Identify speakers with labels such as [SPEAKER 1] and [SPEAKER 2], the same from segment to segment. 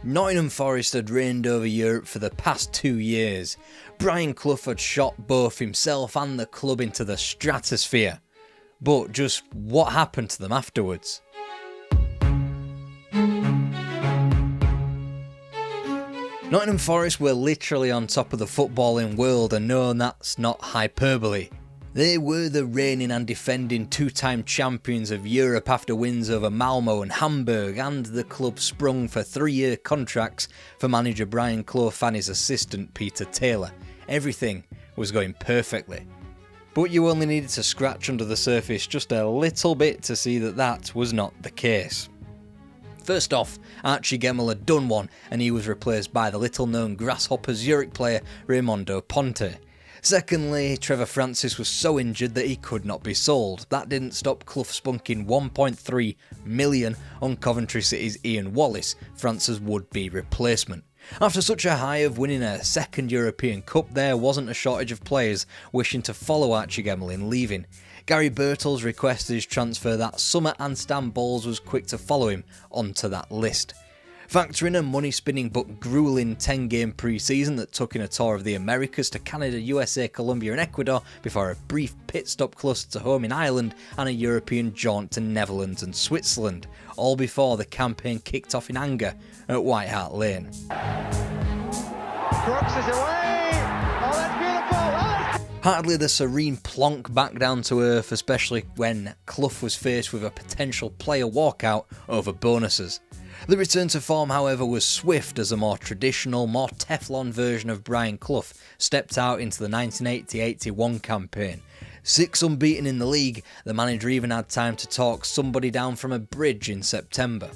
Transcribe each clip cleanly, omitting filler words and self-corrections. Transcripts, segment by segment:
[SPEAKER 1] Nottingham Forest had reigned over Europe for the past 2 years. Brian Clough had shot both himself and the club into the stratosphere. But just what happened to them afterwards? Nottingham Forest were literally on top of the footballing world, and no, that's not hyperbole. They were the reigning and defending two-time champions of Europe after wins over Malmo and Hamburg, and the club sprung for 3-year contracts for manager Brian Clough and his assistant Peter Taylor. Everything was going perfectly. But you only needed to scratch under the surface just a little bit to see that that was not the case. First off, Archie Gemmill had done one, and he was replaced by the little-known Grasshopper Zurich player Raimondo Ponte. Secondly, Trevor Francis was so injured that he could not be sold. That didn't stop Clough spunking 1.3 million on Coventry City's Ian Wallace, France's would-be replacement. After such a high of winning a second European Cup, there wasn't a shortage of players wishing to follow Archie Gemmill in leaving. Gary Birtles requested his transfer that summer, and Stan Bowles was quick to follow him onto that list. Factor in a money-spinning but gruelling 10-game pre-season that took in a tour of the Americas to Canada, USA, Colombia and Ecuador before a brief pit stop closer to home in Ireland and a European jaunt to Netherlands and Switzerland, all before the campaign kicked off in anger at White Hart Lane.
[SPEAKER 2] Crooks is away! Oh, that's beautiful! Oh,
[SPEAKER 1] Hardly the serene plonk back down to earth, especially when Clough was faced with a potential player walkout over bonuses. The return to form, however, was swift as a more traditional, more Teflon version of Brian Clough stepped out into the 1980-81 campaign. 6 unbeaten in the league, the manager even had time to talk somebody down from a bridge in September.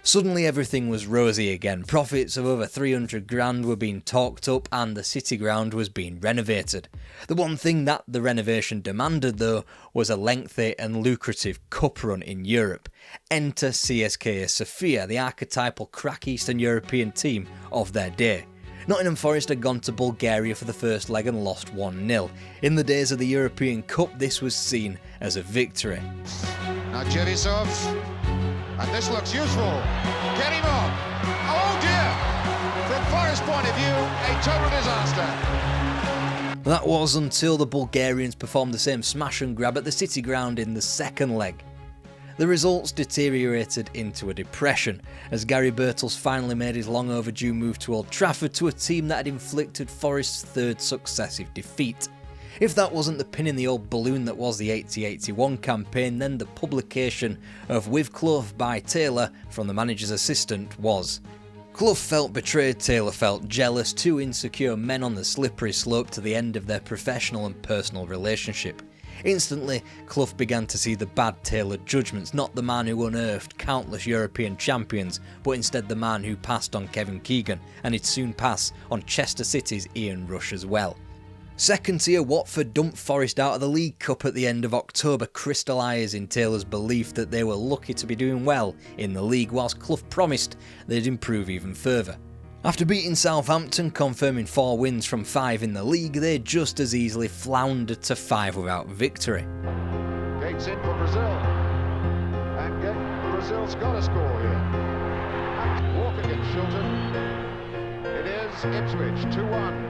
[SPEAKER 1] Suddenly everything was rosy again, profits of over 300 grand were being talked up and the City ground was being renovated. The one thing that the renovation demanded though was a lengthy and lucrative cup run in Europe. Enter CSKA Sofia, the archetypal crack Eastern European team of their day. Nottingham Forest had gone to Bulgaria for the first leg and lost 1-0. In the days of the European Cup, this was seen as a victory.
[SPEAKER 2] now Jevisov, and this looks useful. Get him on. Oh dear! From Forest point of view, a total disaster.
[SPEAKER 1] That was until the Bulgarians performed the same smash and grab at the City ground in the second leg. The results deteriorated into a depression, as Gary Birtles finally made his long overdue move to Old Trafford to a team that had inflicted Forest's third successive defeat. If that wasn't the pin in the old balloon that was the 80-81 campaign, then the publication of With Clough by Taylor from the manager's assistant was. Clough felt betrayed, Taylor felt jealous, two insecure men on the slippery slope to the end of their professional and personal relationship. Instantly, Clough began to see the bad Taylor judgments, not the man who unearthed countless European champions, but instead the man who passed on Kevin Keegan, and he'd soon pass on Chester City's Ian Rush as well. Second tier Watford dumped Forest out of the League Cup at the end of October, crystallising Taylor's belief that they were lucky to be doing well in the league, whilst Clough promised they'd improve even further. After beating Southampton, confirming 4 wins from 5 in the league, they just as easily floundered to 5 without victory.
[SPEAKER 2] Gates in for Brazil, and Brazil's got a score here. And Walker against Shilton. It is Ipswich 2-1.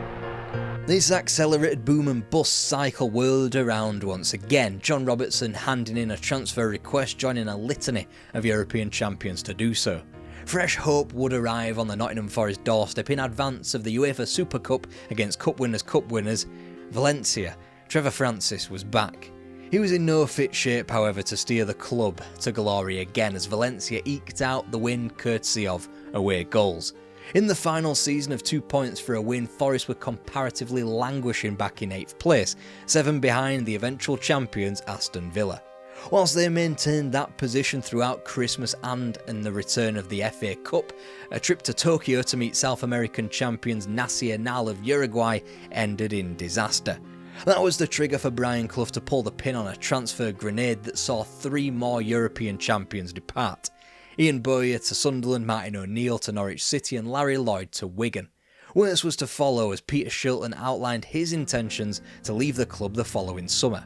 [SPEAKER 1] This accelerated boom and bust cycle whirled around once again, John Robertson handing in a transfer request, joining a litany of European champions to do so. Fresh hope would arrive on the Nottingham Forest doorstep in advance of the UEFA Super Cup against Cup winners Valencia. Trevor Francis was back. He was in no fit shape, however, to steer the club to glory again, as Valencia eked out the win courtesy of away goals. In the final season of 2 points for a win, Forest were comparatively languishing back in 8th place, 7 behind the eventual champions Aston Villa. Whilst they maintained that position throughout Christmas and in the return of the FA Cup, a trip to Tokyo to meet South American champions Nacional of Uruguay ended in disaster. That was the trigger for Brian Clough to pull the pin on a transfer grenade that saw 3 more European champions depart. Ian Bowyer to Sunderland, Martin O'Neill to Norwich City and Larry Lloyd to Wigan. Worse was to follow as Peter Shilton outlined his intentions to leave the club the following summer.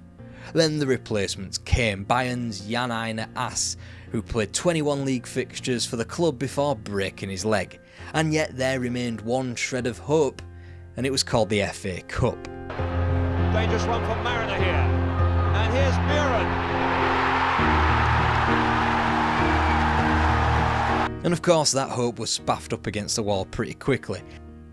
[SPEAKER 1] Then the replacements came, Bayern's Jan-Einar Ass, who played 21 league fixtures for the club before breaking his leg. And yet there remained one shred of hope, and it was called the FA Cup.
[SPEAKER 3] Dangerous one from Mariner here, and here's Buren.
[SPEAKER 1] And of course that hope was spaffed up against the wall pretty quickly.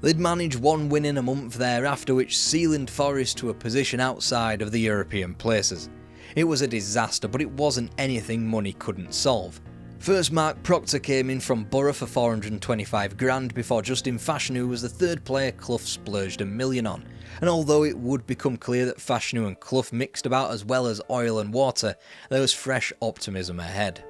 [SPEAKER 1] They'd managed one win in a month thereafter, which ceiled Forest to a position outside of the European places. It was a disaster, but it wasn't anything money couldn't solve. First, Mark Proctor came in from Borough for 425 grand before Justin Fashanu was the third player Clough splurged $1 million on. And although it would become clear that Fashanu and Clough mixed about as well as oil and water, there was fresh optimism ahead.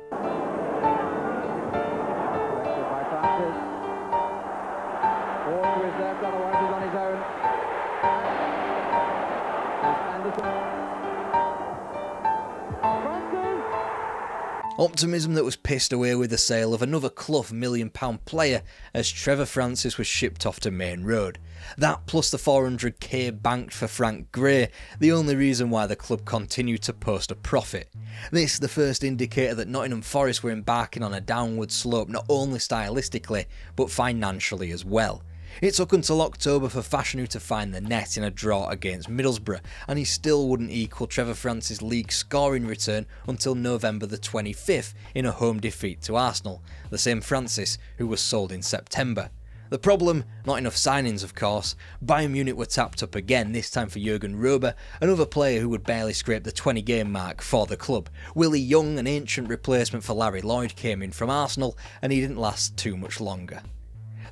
[SPEAKER 1] Optimism that was pissed away with the sale of another Clough £1 million player as Trevor Francis was shipped off to Main Road. That plus the 400k banked for Frank Gray, the only reason why the club continued to post a profit. This the first indicator that Nottingham Forest were embarking on a downward slope not only stylistically but financially as well. It took until October for Fashanu to find the net in a draw against Middlesbrough, and he still wouldn't equal Trevor Francis' league scoring return until November the 25th in a home defeat to Arsenal, the same Francis who was sold in September. The problem? Not enough signings of course. Bayern Munich were tapped up again, this time for Jurgen Rober, another player who would barely scrape the 20 game mark for the club. Willie Young, an ancient replacement for Larry Lloyd, came in from Arsenal, and he didn't last too much longer.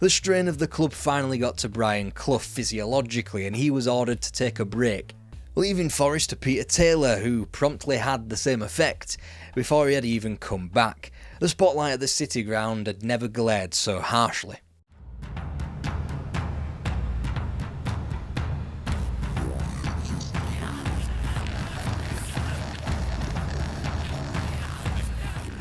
[SPEAKER 1] The strain of the club finally got to Brian Clough physiologically, and he was ordered to take a break, leaving Forest to Peter Taylor, who promptly had the same effect before he had even come back. The spotlight at the City Ground had never glared so harshly.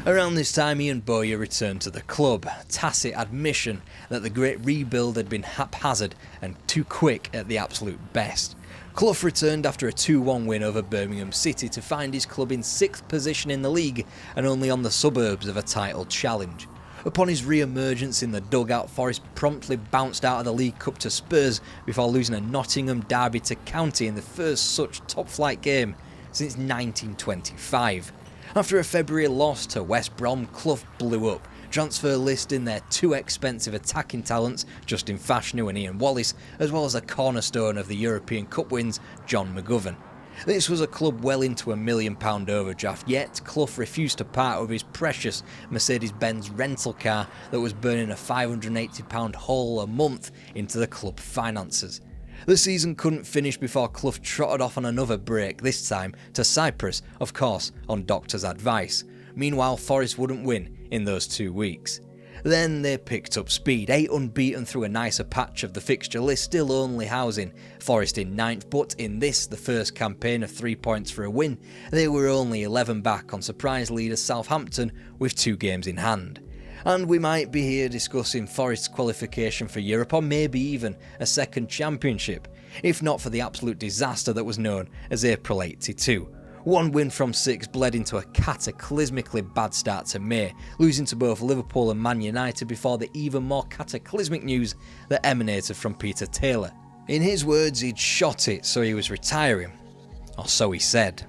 [SPEAKER 1] Around this time, Ian Bowyer returned to the club, tacit admission that the great rebuild had been haphazard and too quick at the absolute best. Clough returned after a 2-1 win over Birmingham City to find his club in 6th position in the league and only on the suburbs of a title challenge. Upon his re-emergence in the dugout, Forest promptly bounced out of the League Cup to Spurs before losing a Nottingham derby to County in the first such top-flight game since 1925. After a February loss to West Brom, Clough blew up, transfer listing their two expensive attacking talents, Justin Fashanu and Ian Wallace, as well as a cornerstone of the European Cup wins, John McGovern. This was a club well into £1 million overdraft, yet Clough refused to part with his precious Mercedes-Benz rental car that was burning a £580 hole a month into the club finances. The season couldn't finish before Clough trotted off on another break, this time to Cyprus, of course on doctor's advice. Meanwhile, Forest wouldn't win in those 2 weeks. Then they picked up speed, 8 unbeaten through a nicer patch of the fixture list, still only housing Forest in 9th, but in this, the first campaign of 3 points for a win, they were only 11 back on surprise leaders Southampton with 2 games in hand. And we might be here discussing Forest's qualification for Europe, or maybe even a second championship, if not for the absolute disaster that was known as April '82. 1 win from 6 bled into a cataclysmically bad start to May, losing to both Liverpool and Man United before the even more cataclysmic news that emanated from Peter Taylor. In his words, he'd shot it, so he was retiring. Or so he said.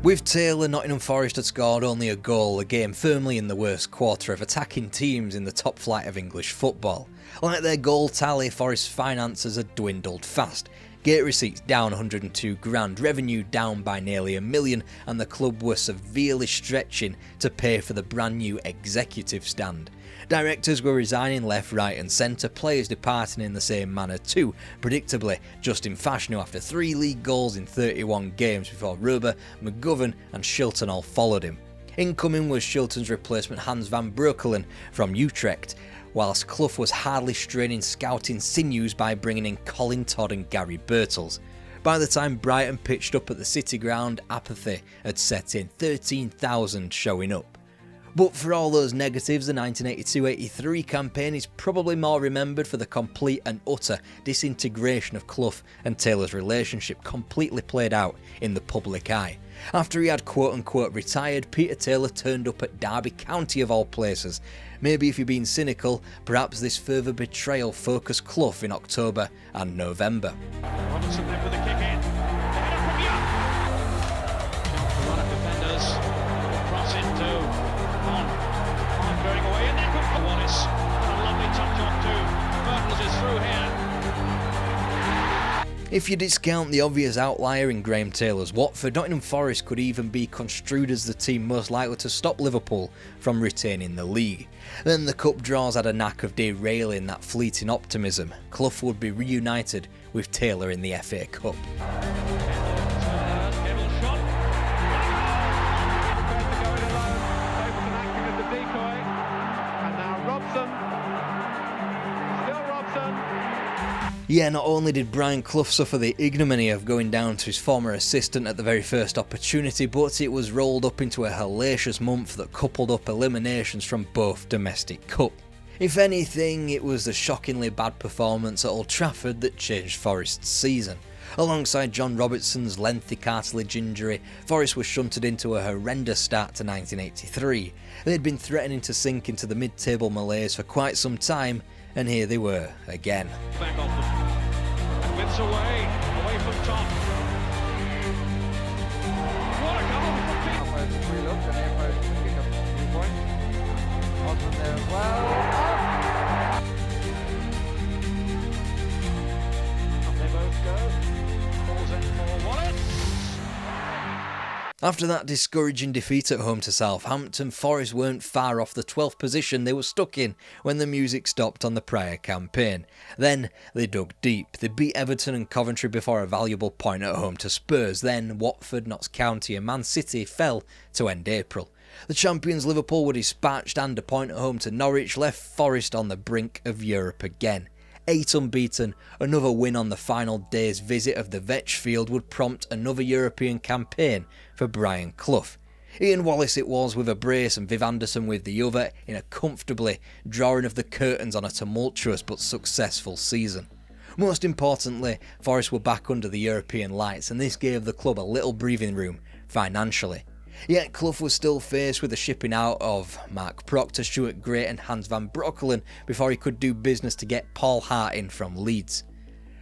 [SPEAKER 1] With Taylor, Nottingham Forest had scored only a goal a game, firmly in the worst quarter of attacking teams in the top flight of English football. Like their goal tally, Forest's finances had dwindled fast. Gate receipts down 102 grand, revenue down by nearly £1 million, and the club were severely stretching to pay for the brand new executive stand. Directors were resigning left, right and centre, players departing in the same manner too. Predictably, Justin Fashanu after 3 league goals in 31 games before Rober, McGovern and Shilton all followed him. Incoming was Shilton's replacement Hans van Breukelen from Utrecht, whilst Clough was hardly straining scouting sinews by bringing in Colin Todd and Gary Birtles. By the time Brighton pitched up at the City Ground, apathy had set in, 13,000 showing up. But for all those negatives, the 1982-83 campaign is probably more remembered for the complete and utter disintegration of Clough and Taylor's relationship completely played out in the public eye. After he had quote-unquote retired, Peter Taylor turned up at Derby County of all places. Maybe if you're being cynical, perhaps this further betrayal focused Clough in October and November.
[SPEAKER 3] Robinson there for the kick in. Header from Young. The run of defenders. Cross into on going away, and then comes Wallace. A lovely touch on to Myrtles is through here.
[SPEAKER 1] If you discount the obvious outlier in Graham Taylor's Watford, Nottingham Forest could even be construed as the team most likely to stop Liverpool from retaining the league. Then the cup draws had a knack of derailing that fleeting optimism. Clough would be reunited with Taylor in the FA Cup. Yeah, not only did Brian Clough suffer the ignominy of going down to his former assistant at the very first opportunity, but it was rolled up into a hellacious month that coupled up eliminations from both domestic cup. If anything, it was the shockingly bad performance at Old Trafford that changed Forest's season. Alongside John Robertson's lengthy cartilage injury, Forest was shunted into a horrendous start to 1983. They'd been threatening to sink into the mid-table malaise for quite some time, and here they were again.
[SPEAKER 3] Back off them. And wins away from top. What a goal from Pete.
[SPEAKER 4] Free look, and therefore pick up 2 points. Osman there as well.
[SPEAKER 3] Up they both go. Balls in for Wallace.
[SPEAKER 1] After that discouraging defeat at home to Southampton, Forest weren't far off the 12th position they were stuck in when the music stopped on the prior campaign. Then they dug deep. They beat Everton and Coventry before a valuable point at home to Spurs. Then Watford, Notts County and Man City fell to end April. The champions Liverpool were dispatched, and a point at home to Norwich left Forest on the brink of Europe again. 8 unbeaten, another win on the final day's visit of the Vetch Field would prompt another European campaign for Brian Clough. Ian Wallace it was with a brace and Viv Anderson with the other in a comfortably drawing of the curtains on a tumultuous but successful season. Most importantly, Forest were back under the European lights, and this gave the club a little breathing room financially. Yet Clough was still faced with the shipping out of Mark Proctor, Stuart Gray and Hans van Broekelen before he could do business to get Paul Hart in from Leeds.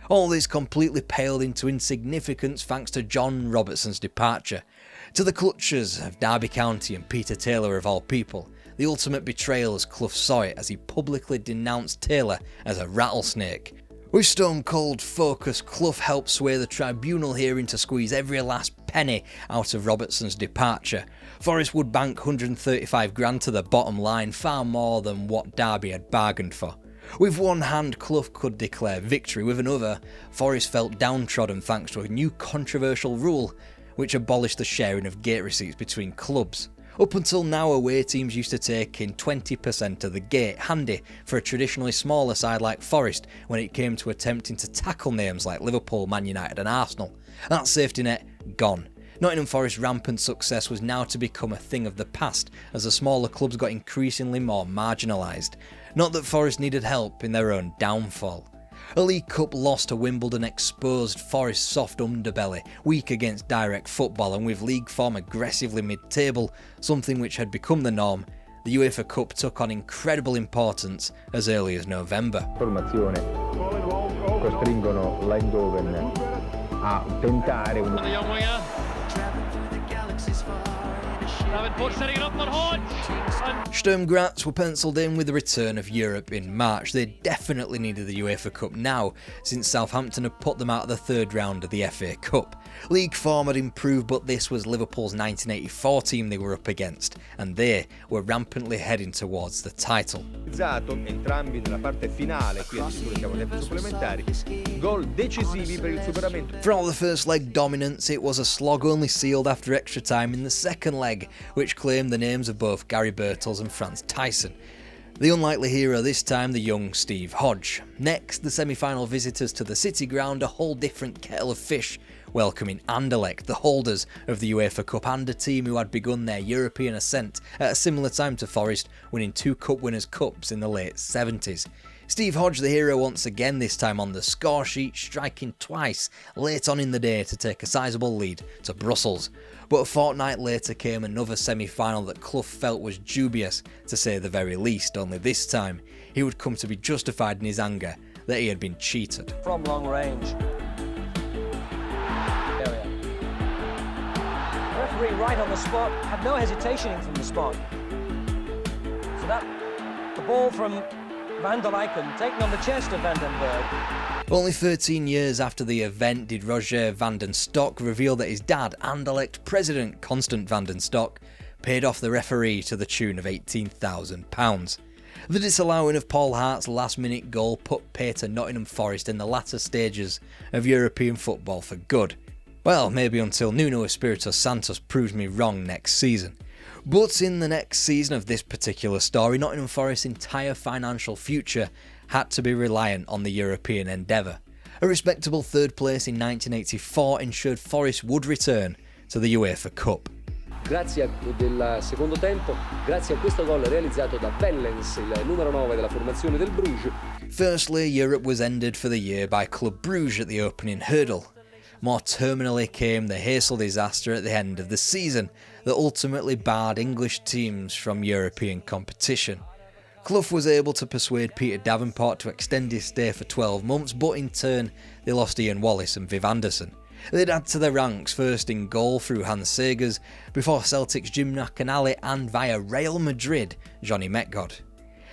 [SPEAKER 1] All this completely paled into insignificance thanks to John Robertson's departure. To the clutches of Derby County and Peter Taylor of all people, the ultimate betrayal as Clough saw it as he publicly denounced Taylor as a rattlesnake. With stone-cold focus, Clough helped sway the tribunal hearing to squeeze every last penny out of Robertson's departure. Forest would bank 135 grand to the bottom line, far more than what Derby had bargained for. With one hand, Clough could declare victory. With another, Forest felt downtrodden thanks to a new controversial rule which abolished the sharing of gate receipts between clubs. Up until now, away teams used to take in 20% of the gate, handy for a traditionally smaller side like Forest when it came to attempting to tackle names like Liverpool, Man United and Arsenal. That safety net, gone. Nottingham Forest's rampant success was now to become a thing of the past as the smaller clubs got increasingly more marginalised. Not that Forest needed help in their own downfall. A League Cup loss to Wimbledon exposed Forest's soft underbelly, weak against direct football and with league form aggressively mid-table, something which had become the norm. The UEFA Cup took on incredible importance as early as November.
[SPEAKER 5] Formazione costringono l'Eindhoven a tentare un...
[SPEAKER 3] The young winger. Setting it up for Hodge.
[SPEAKER 1] Sturm Graz were pencilled in with the return of Europe in March. They definitely needed the UEFA Cup now, since Southampton had put them out of the third round of the FA Cup. League form had improved, but this was Liverpool's 1984 team they were up against, and they were rampantly heading towards the title.
[SPEAKER 5] Entrambi nella parte finale, qui addirittura siamo tempi supplementari, gol decisivi per il superamento.
[SPEAKER 1] For all the first leg dominance, it was a slog only sealed after extra time in the second leg, which claimed the names of both Gary Birtles and Franz Tyson. The unlikely hero this time, the young Steve Hodge. Next, the semi-final visitors to the City Ground, a whole different kettle of fish, welcoming Anderlecht, the holders of the UEFA Cup and a team who had begun their European ascent at a similar time to Forest, winning 2 Cup Winners' Cups in the late 70s. Steve Hodge the hero once again, this time on the score sheet, striking twice late on in the day to take a sizable lead to Brussels. But a fortnight later came another semi-final that Clough felt was dubious, to say the very least, only this time he would come to be justified in his anger that he had been cheated.
[SPEAKER 6] From long range. Area. The referee right on the spot, had no hesitation in from the spot. So the ball from Van der Eycken taken on the chest of Vandenberg.
[SPEAKER 1] Only 13 years after the event did Roger van den Stock reveal that his dad, Anderlecht president Constant van den Stock, paid off the referee to the tune of £18,000. The disallowing of Paul Hart's last-minute goal put pay to Nottingham Forest in the latter stages of European football for good. Well, maybe until Nuno Espirito Santos proves me wrong next season. But in the next season of this particular story, Nottingham Forest's entire financial future had to be reliant on the European endeavour. A respectable third place in 1984 ensured Forest would return to the UEFA Cup.
[SPEAKER 7] Grazie del secondo tempo, grazie a questo gol realizzato da Vellens, il numero 9 della formazione del Bruges.
[SPEAKER 1] Firstly, Europe was ended for the year by Club Bruges at the opening hurdle. More terminally came the Heysel disaster at the end of the season that ultimately barred English teams from European competition. Clough was able to persuade Peter Davenport to extend his stay for 12 months, but in turn they lost Ian Wallace and Viv Anderson. They'd add to their ranks first in goal through Hans Segers, before Celtic's Jim McInally and via Real Madrid, Johnny Metgod.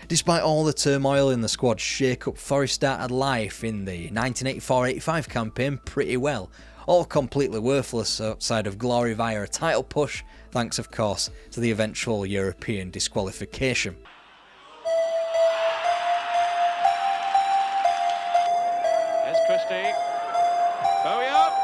[SPEAKER 1] Despite all the turmoil in the squad's shake-up, Forest started life in the 1984-85 campaign pretty well, all completely worthless outside of glory via a title push, thanks of course to the eventual European disqualification.
[SPEAKER 3] There's Christie. Bowie up.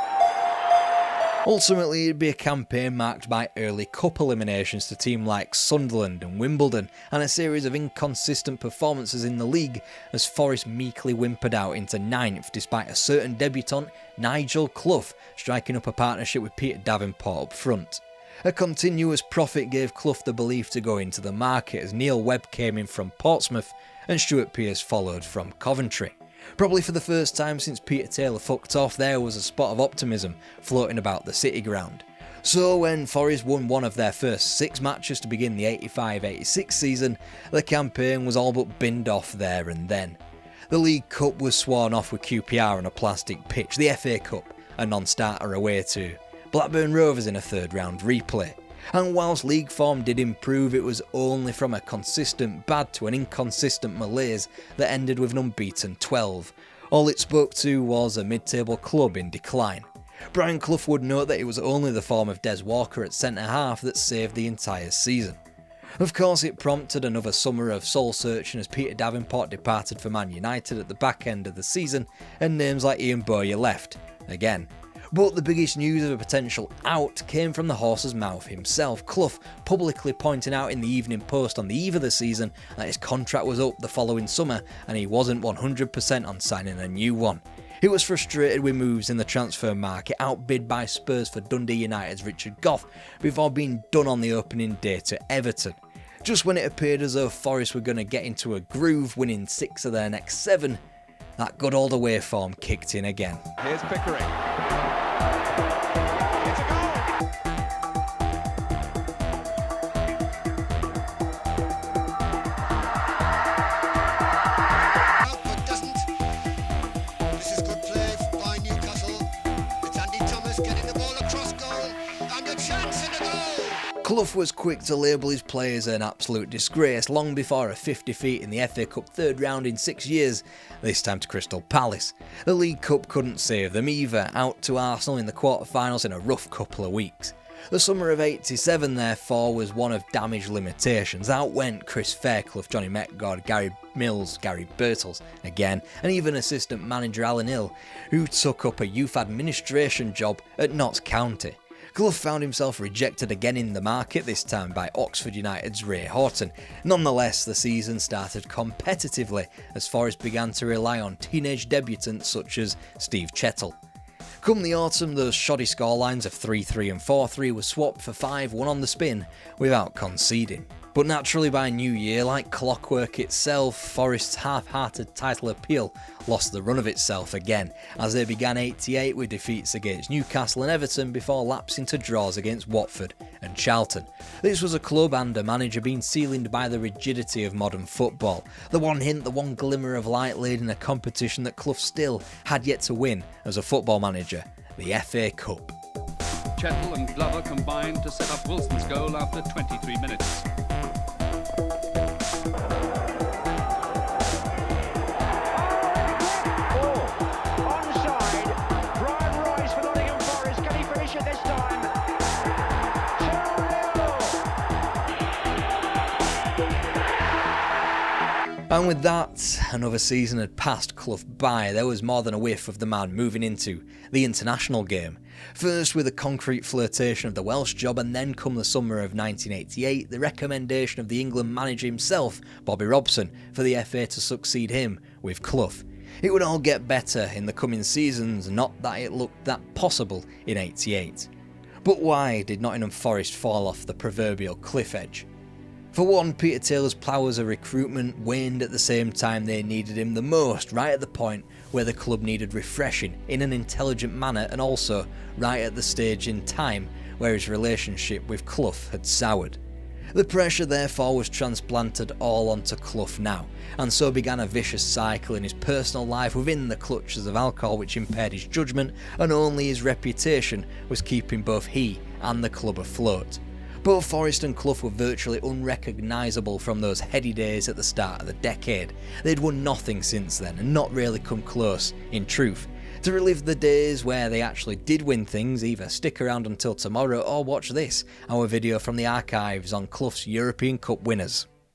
[SPEAKER 1] Ultimately, it'd be a campaign marked by early cup eliminations to teams like Sunderland and Wimbledon, and a series of inconsistent performances in the league as Forest meekly whimpered out into 9th despite a certain debutant, Nigel Clough, striking up a partnership with Peter Davenport up front. A continuous profit gave Clough the belief to go into the market as Neil Webb came in from Portsmouth and Stuart Pearce followed from Coventry. Probably for the first time since Peter Taylor fucked off, there was a spot of optimism floating about the City ground. So when Forest won one of their first 6 matches to begin the 85-86 season, the campaign was all but binned off there and then. The League Cup was sworn off with QPR on a plastic pitch, the FA Cup a non-starter away to Blackburn Rovers in a 3rd round replay. And whilst league form did improve, it was only from a consistent bad to an inconsistent malaise that ended with an unbeaten 12. All it spoke to was a mid-table club in decline. Brian Clough would note that it was only the form of Des Walker at centre-half that saved the entire season. Of course, it prompted another summer of soul-searching as Peter Davenport departed for Man United at the back end of the season and names like Ian Bowyer left, again. But the biggest news of a potential out came from the horse's mouth himself, Clough publicly pointing out in the Evening Post on the eve of the season that his contract was up the following summer and he wasn't 100% on signing a new one. He was frustrated with moves in the transfer market, outbid by Spurs for Dundee United's Richard Gough before being done on the opening day to Everton. Just when it appeared as though Forest were going to get into a groove, winning 6 of their next 7, that good old away form kicked in again.
[SPEAKER 2] Here's Pickering.
[SPEAKER 1] Clough was quick to label his players an absolute disgrace long before a 50 feet in the FA Cup 3rd round in 6 years, this time to Crystal Palace. The League Cup couldn't save them either, out to Arsenal in the quarter-finals in a rough couple of weeks. The summer of 87 therefore was one of damage limitations. Out went Chris Fairclough, Johnny Metgod, Gary Mills, Gary Birtles again, and even assistant manager Alan Hill, who took up a youth administration job at Notts County. Clough found himself rejected again in the market, this time by Oxford United's Ray Horton. Nonetheless, the season started competitively as Forest began to rely on teenage debutants such as Steve Chettle. Come the autumn, those shoddy scorelines of 3-3 and 4-3 were swapped for 5-1 on the spin without conceding. But naturally by New Year, like clockwork itself, Forest's half-hearted title appeal lost the run of itself again, as they began 88 with defeats against Newcastle and Everton before lapsing to draws against Watford and Charlton. This was a club and a manager being ceilinged by the rigidity of modern football. The one hint, the one glimmer of light laid in a competition that Clough still had yet to win as a football manager, the FA Cup.
[SPEAKER 8] Chettle and Glover combined to set up Wilson's goal after 23 minutes.
[SPEAKER 3] Onside, Brian Rice for Nottingham Forest. Can he finish it this time?
[SPEAKER 1] And with that, another season had passed Clough by. There was more than a whiff of the man moving into the international game. First with a concrete flirtation of the Welsh job, and then come the summer of 1988, the recommendation of the England manager himself, Bobby Robson, for the FA to succeed him with Clough. It would all get better in the coming seasons, not that it looked that possible in 88. But why did Nottingham Forest fall off the proverbial cliff edge? For one, Peter Taylor's powers of recruitment waned at the same time they needed him the most, right at the point where the club needed refreshing in an intelligent manner, and also right at the stage in time where his relationship with Clough had soured. The pressure therefore was transplanted all onto Clough now, and so began a vicious cycle in his personal life within the clutches of alcohol which impaired his judgment, and only his reputation was keeping both he and the club afloat. Both Forest and Clough were virtually unrecognisable from those heady days at the start of the decade. They'd won nothing since then and not really come close, in truth. To relive the days where they actually did win things, either stick around until tomorrow or watch this, our video from the archives on Clough's European Cup winners.